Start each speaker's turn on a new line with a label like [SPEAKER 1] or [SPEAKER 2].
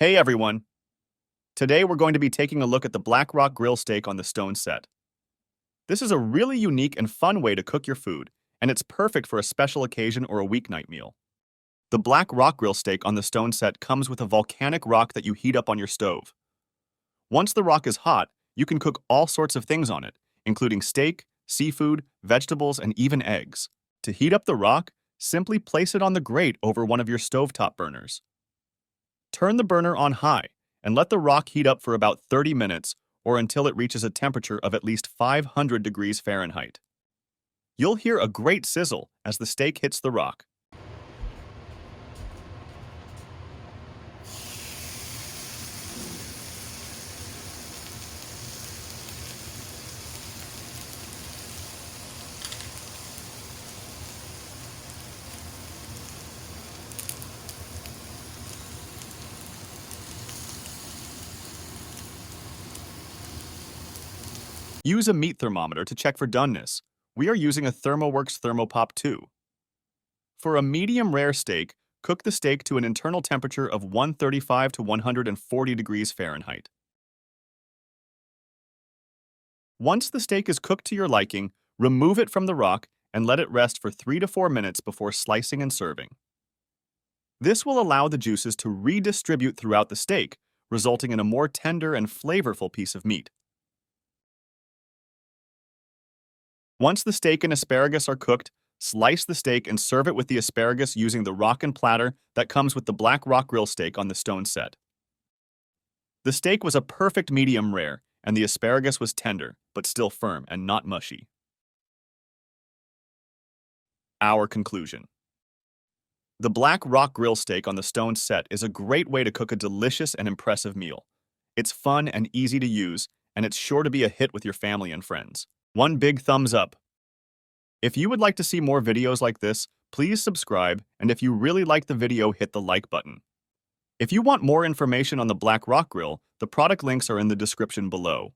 [SPEAKER 1] Hey everyone! Today we're going to be taking a look at the Black Rock Grill Steak on the Stone set. This is a really unique and fun way to cook your food, and it's perfect for a special occasion or a weeknight meal. The Black Rock Grill Steak on the Stone set comes with a volcanic rock that you heat up on your stove. Once the rock is hot, you can cook all sorts of things on it, including steak, seafood, vegetables, and even eggs. To heat up the rock, simply place it on the grate over one of your stovetop burners. Turn the burner on high and let the rock heat up for about 30 minutes or until it reaches a temperature of at least 500 degrees Fahrenheit. You'll hear a great sizzle as the steak hits the rock. Use a meat thermometer to check for doneness. We are using a ThermoWorks ThermoPop 2. For a medium rare steak, cook the steak to an internal temperature of 135 to 140 degrees Fahrenheit. Once the steak is cooked to your liking, remove it from the rock and let it rest for 3 to 4 minutes before slicing and serving. This will allow the juices to redistribute throughout the steak, resulting in a more tender and flavorful piece of meat. Once the steak and asparagus are cooked, slice the steak and serve it with the asparagus using the rockin' platter that comes with the Black Rock Grill Steak on the Stone set. The steak was a perfect medium rare, and the asparagus was tender, but still firm and not mushy. Our conclusion. The Black Rock Grill Steak on the Stone set is a great way to cook a delicious and impressive meal. It's fun and easy to use, and it's sure to be a hit with your family and friends. One big thumbs up. If you would like to see more videos like this, please subscribe, and if you really like the video, hit the like button. If you want more information on the Black Rock Grill, the product links are in the description below.